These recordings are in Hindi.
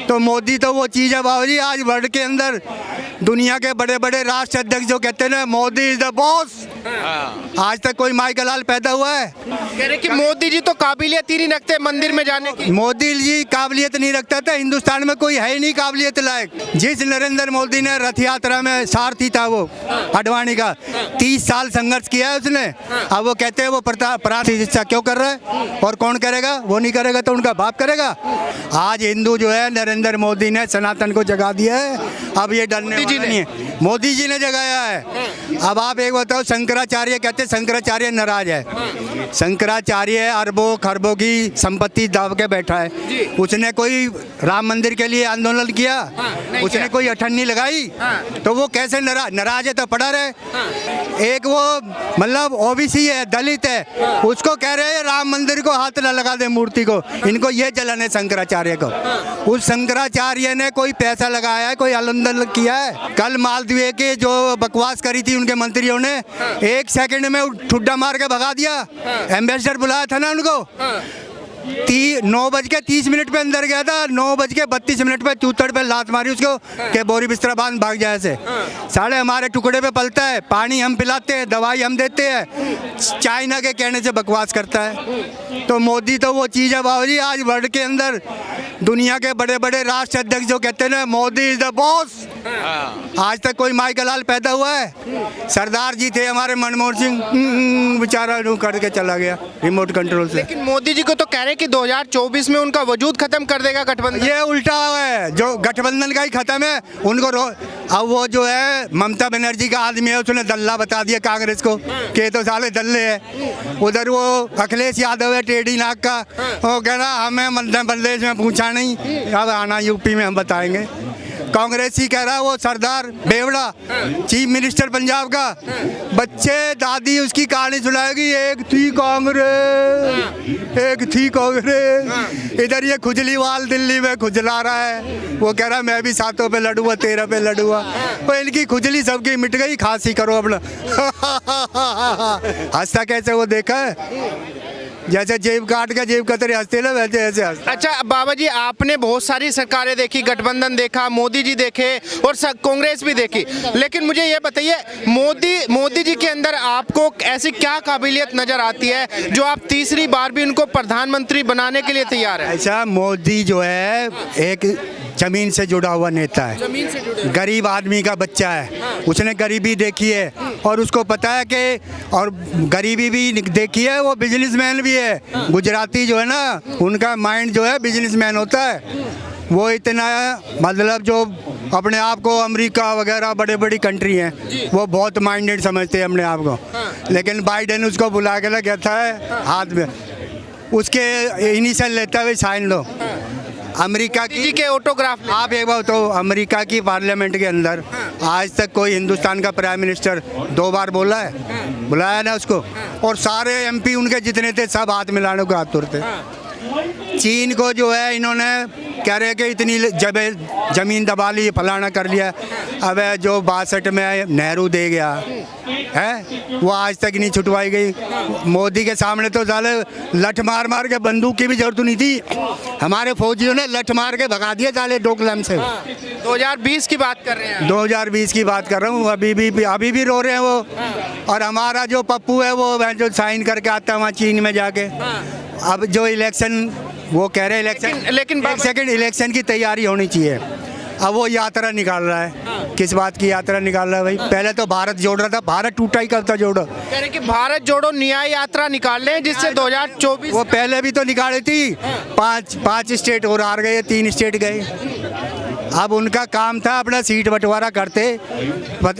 तो मोदी तो वो चीज़ है बाबू जी, आज वर्ल्ड के अंदर दुनिया के बड़े बड़े राष्ट्र अध्यक्ष जो कहते हैं ना मोदी इज द बॉस, आज तक कोई माइकल लाल पैदा हुआ है? कह रहे कि मोदी जी तो काबिलियत ही नहीं रखते मंदिर में जाने की। मोदी जी काबिलियत नहीं रखता था, हिंदुस्तान में कोई है ही नहीं काबिलियत लायक। जिस नरेंद्र मोदी ने रथ यात्रा में सारथी था वो अडवाणी का, 30 साल संघर्ष किया है उसने। अब वो कहते हैं वो प्रार्थना क्यों कर रहा है, और कौन करेगा? वो नहीं करेगा तो उनका बाप करेगा। आज हिंदू जो है नरेंद्र मोदी ने सनातन को जगा दिया है, अब ये डरने वाला नहीं है। मोदी जी ने जगाया है। अब आप एक बताओ, शंकराचार्य कहते हैं शंकराचार्य नाराज है। शंकराचार्य अरबों खरबों की संपत्ति दाव के बैठा है। उसने कोई राम मंदिर के लिए आंदोलन किया? उसने कोई अठन्नी लगाई? तो वो कैसे नाराज है? तो पड़ा रहे। एक वो मतलब ओबीसी है, दलित है, उसको कह रहे हैं राम मंदिर को हाथ न लगा दे मूर्ति को। इनको ये जलन है शंकराचार्य को। उस शंकराचार्य ने कोई पैसा लगाया है, कोई आंदोलन किया है? कल मालदीव के जो बकवास करी थी उनके मंत्रियों ने, 1 सेकंड में ठुड्डा मार के भगा दिया। एम्बेसडर बुलाया था ना उनको, 9:30 पे अंदर गया था, 9:32 पे चूतड़ पे लात मारी उसको के बोरी बिस्तरा बांध भाग जाए से। साले हमारे टुकड़े पे पलता है, पानी हम पिलाते हैं, दवाई हम देते हैं, चाइना के कहने से बकवास करता है। तो मोदी तो वो चीज़ है बाबू जी, आज वर्ल्ड के अंदर दुनिया के बड़े बड़े राष्ट्र अध्यक्ष जो कहते हैं ना मोदी इज द बॉस, आज तक कोई माइकल लाल पैदा हुआ है? सरदार जी थे हमारे मनमोहन सिंह, बेचारा करके चला गया रिमोट कंट्रोल से। लेकिन मोदी जी को तो कह रहे हैं कि 2024 में उनका वजूद खत्म कर देगा गठबंधन। ये उल्टा है, जो गठबंधन का ही खत्म है उनको अब वो जो है ममता बनर्जी का आदमी है, उसने दल्ला बता दिया कांग्रेस को कि तो साले दल्ले है। उधर वो अखिलेश यादव है टेढ़ी नाक का, वो कह रहा हमें मध्य प्रदेश में पूछा नहीं, अब आना यूपी में हम बताएंगे। कांग्रेस ही कह रहा है वो सरदार बेवड़ा चीफ मिनिस्टर पंजाब का, बच्चे दादी उसकी कहानी सुनाएगी, एक थी कांग्रेस, एक थी कांग्रेस। इधर ये खुजलीवाल दिल्ली में खुजला रहा है, वो कह रहा है मैं भी 7 पे लड़ूंगा 13 पे लड़ूंगा। तो इनकी खुजली सबकी मिट गई, खांसी करो अपना। हंसता कैसे वो देखा है, जैसे जेब काट के जेब कतरे हंसते ना वैसे ऐसे हंसते। अच्छा बाबा जी, आपने बहुत सारी सरकारें देखी, गठबंधन देखा, मोदी जी देखे और कांग्रेस भी देखी, लेकिन मुझे ये बताइए मोदी जी के अंदर आपको ऐसी क्या काबिलियत नजर आती है जो आप तीसरी बार भी उनको प्रधानमंत्री बनाने के लिए तैयार है? ऐसा मोदी जो है एक जमीन से जुड़ा हुआ नेता है, गरीब आदमी का बच्चा है, उसने गरीबी देखी है और उसको पता है कि, और गरीबी भी देखी है, वो बिजनेसमैन भी है। गुजराती जो है ना, उनका माइंड जो है बिजनेसमैन होता है। वो इतना मतलब जो अपने आप को अमेरिका वगैरह बड़े बड़ी कंट्री हैं, वो बहुत माइंडेड समझते हैं अपने आप को। लेकिन बाइडेन उसको बुला के कहता है हाथ में उसके इनिशियल लेता है, साइन लो। अमेरिका की के ऑटोग्राफ आप एक बार तो अमेरिका की पार्लियामेंट के अंदर आज तक कोई हिंदुस्तान का प्राइम मिनिस्टर 2 बार बोला है? बुलाया ना उसको, और सारे एमपी उनके जितने थे सब हाथ मिलाने को हाथ तुरते। चीन को जो है इन्होंने कह रहे कि इतनी जमीन दबा ली, फलाना कर लिया। अब जो 62 में नेहरू दे गया है वो आज तक नहीं छुटवाई गई। मोदी के सामने तो साले लठ मार मार के, बंदूक की भी जरूरत नहीं थी, हमारे फौजियों ने लठ मार के भगा दिया साले डोकलाम से। 2020 की बात कर रहे हैं? 2020 की बात कर रहा हूँ, अभी भी रो रहे हैं वो। और हमारा जो पप्पू है वो जो साइन करके आता है वहाँ चीन में जाके। अब जो इलेक्शन वो कह रहे हैं लेकिन एक सेकंड इलेक्शन की तैयारी होनी चाहिए। अब वो यात्रा निकाल रहा है, किस बात की यात्रा निकाल रहा है भाई? पहले तो भारत जोड़ रहा था, भारत टूटा ही करता जोड़ो। कह रहे कि भारत जोड़ो न्याय यात्रा निकाल रहे हैं जिससे 2024 वो पहले भी तो निकाली थी, 5 स्टेट और हार गए, 3 स्टेट गए। अब उनका काम था अपना सीट बंटवारा करते,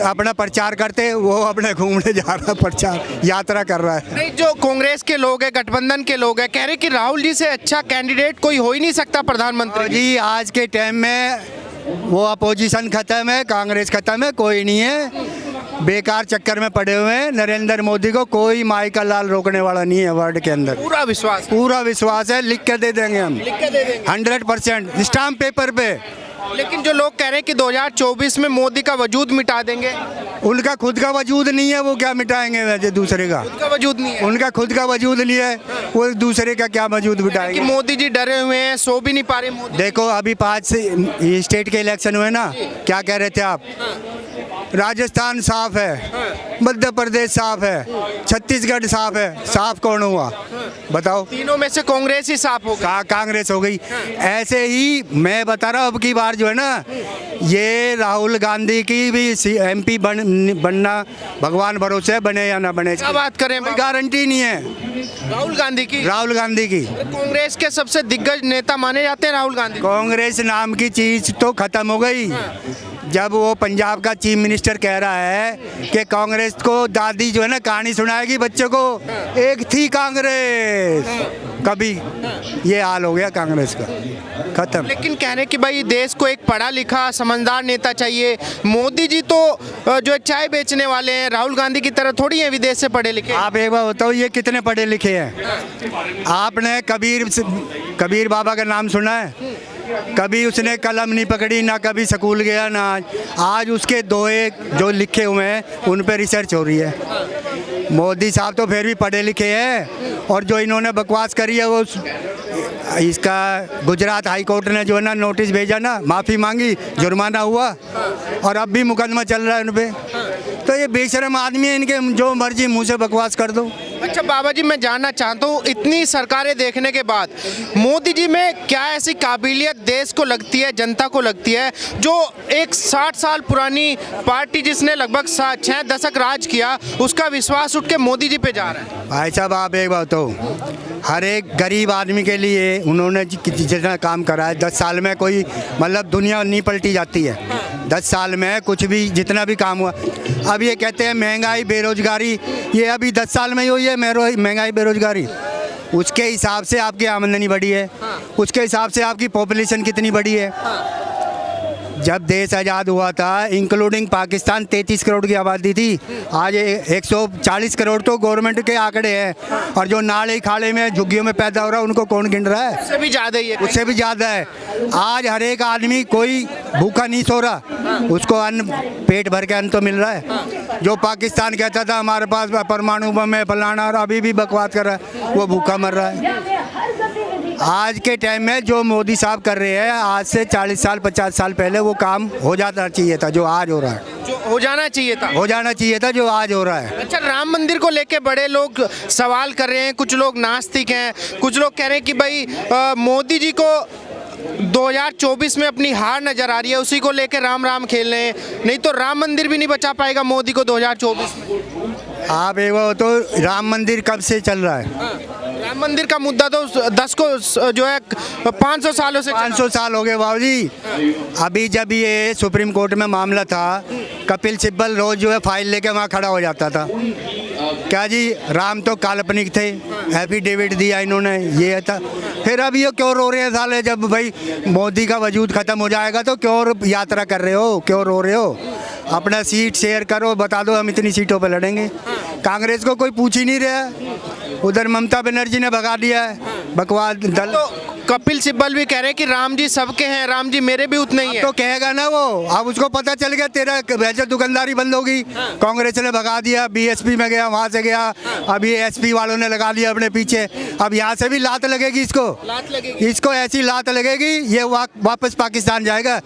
अपना प्रचार करते, वो अपने घूमने जा रहा, प्रचार यात्रा कर रहा है। नहीं, जो कांग्रेस के लोग हैं, गठबंधन के लोग हैं, कह रहे कि राहुल जी से अच्छा कैंडिडेट कोई हो ही नहीं सकता प्रधानमंत्री जी। आज के टाइम में वो अपोजिशन खत्म है, कांग्रेस खत्म है, कोई नहीं है। बेकार चक्कर में पड़े हुए हैं। नरेंद्र मोदी को कोई माई का लाल रोकने वाला नहीं है वर्ल्ड के अंदर। पूरा विश्वास है, लिख के दे देंगे हम 100% स्टाम्प पेपर पे। लेकिन जो लोग कह रहे हैं कि 2024 में मोदी का वजूद मिटा देंगे, उनका खुद का वजूद नहीं है, वो क्या मिटाएंगे वैसे दूसरे का? उनका वजूद नहीं है। उनका खुद का वजूद नहीं है, वो दूसरे का क्या वजूद कि मिटाएंगे? मोदी जी डरे हुए हैं, सो भी नहीं पा रहे मोदी। देखो अभी 5 से स्टेट के इलेक्शन हुए ना, क्या कह रहे थे आप? राजस्थान साफ है, मध्य प्रदेश साफ है, छत्तीसगढ़ साफ है। साफ कौन हुआ बताओ? तीनों में से कांग्रेस ही साफ हो गई। कांग्रेस हो गई। ऐसे ही मैं बता रहा हूँ, अब की बार जो है ना, ये राहुल गांधी की भी MP बनना भगवान भरोसे है, बने या ना बने। क्या बात करें, कोई गारंटी नहीं है राहुल गांधी की। राहुल गांधी की। कांग्रेस के सबसे दिग्गज नेता माने जाते हैं राहुल गांधी। कांग्रेस नाम की चीज तो खत्म हो गई जब वो पंजाब का चीफ मिनिस्टर कह रहा है कि कांग्रेस को दादी जो है ना कहानी सुनाएगी बच्चों को, एक थी कांग्रेस कभी। ये हाल हो गया कांग्रेस का, खत्म। लेकिन कह रहे हैं कि भाई देश को एक पढ़ा लिखा समझदार नेता चाहिए। मोदी जी तो जो चाय बेचने वाले हैं, राहुल गांधी की तरह थोड़ी है विदेश से पढ़े लिखे। आप एक बार बताओ, ये कितने पढ़े लिखे हैं? आपने कबीर बाबा का नाम सुना है? कभी उसने कलम नहीं पकड़ी, ना कभी स्कूल गया ना। आज उसके दोहे जो लिखे हुए हैं उन पे रिसर्च हो रही है। मोदी साहब तो फिर भी पढ़े लिखे हैं, और जो इन्होंने बकवास करी है वो इसका गुजरात हाई कोर्ट ने जो है ना नोटिस भेजा ना, माफ़ी मांगी, जुर्माना हुआ, और अब भी मुकदमा चल रहा है उन पे। तो ये बेशरम आदमी है, इनके जो मर्जी मुंह से बकवास कर दो। अच्छा बाबा जी, मैं जानना चाहता हूँ, इतनी सरकारें देखने के बाद मोदी जी में क्या ऐसी काबिलियत देश को लगती है, जनता को लगती है, जो एक 60 साल पुरानी पार्टी जिसने लगभग 6 दशक राज किया, उसका विश्वास उठ के मोदी जी पे जा रहा है? भाई साहब आप एक बात हो, हर एक गरीब आदमी के लिए उन्होंने जितना काम करा है 10 साल में, कोई मतलब दुनिया नहीं पलटी जाती है 10 साल में कुछ भी, जितना भी काम हुआ। अब ये कहते हैं महंगाई बेरोजगारी, ये अभी 10 साल में ही हुई है महंगाई बेरोजगारी। उसके हिसाब से आपकी आमदनी बढ़ी है, उसके हिसाब से आपकी पॉपुलेशन कितनी बढ़ी है। जब देश आज़ाद हुआ था इंक्लूडिंग पाकिस्तान 33 करोड़ की आबादी थी, आज 140 करोड़ तो गवर्नमेंट के आंकड़े हैं। और जो नाले खाड़े में झुग्गियों में पैदा हो रहा है उनको कौन गिन रहा है? उससे भी ज़्यादा ही है। उससे भी ज़्यादा है। आज हर एक आदमी कोई भूखा नहीं सो रहा, उसको अन्न पेट भर के अन्न तो मिल रहा है। जो पाकिस्तान कहता था हमारे पास परमाणु बम है फलाना, और अभी भी बकवास कर रहा है, वो भूखा मर रहा है। आज के टाइम में जो मोदी साहब कर रहे हैं, आज से 40 साल 50 साल पहले वो काम हो जाना चाहिए था जो आज हो रहा है। जो हो जाना चाहिए था, हो जाना चाहिए था जो आज हो रहा है। अच्छा, राम मंदिर को लेके बड़े लोग सवाल कर रहे हैं, कुछ लोग नास्तिक हैं, कुछ लोग कह रहे हैं कि भाई मोदी जी को 2024 में अपनी हार नजर आ रही है, उसी को लेके राम राम खेल रहे हैं, नहीं तो राम मंदिर भी नहीं बचा पाएगा मोदी को 2024 में। आप एक बार तो राम मंदिर कब से चल रहा है? राम मंदिर का मुद्दा तो 10 को जो है 500 सालों से 500 साल हो गए बाबूजी। अभी जब ये सुप्रीम कोर्ट में मामला था, कपिल सिब्बल रोज जो है फाइल लेके वहाँ खड़ा हो जाता था, क्या जी राम तो काल्पनिक थे, एफिडेविट दिया इन्होंने, ये था। फिर अब ये क्यों रो रहे हैं साले? जब भाई मोदी का वजूद खत्म हो जाएगा तो क्यों यात्रा कर रहे हो, क्यों रो रहे हो? अपना सीट शेयर करो, बता दो हम इतनी सीटों पर लड़ेंगे। कांग्रेस को कोई पूछ ही नहीं रहा, उधर ममता बनर्जी ने भगा दिया है बकवास दल। तो कपिल सिब्बल भी कह रहे हैं कि राम जी सबके हैं, राम जी मेरे भी उतने ही हैं। तो कहेगा ना वो, अब उसको पता चल गया तेरा वैसे दुकानदारी बंद होगी। कांग्रेस ने भगा दिया, BSP में गया, वहाँ से गया, अब ये SP वालों ने लगा लिया अपने पीछे। अब यहाँ से भी लात लगेगी इसको, लात लगेगी। इसको ऐसी लात लगेगी ये वापस पाकिस्तान जाएगा।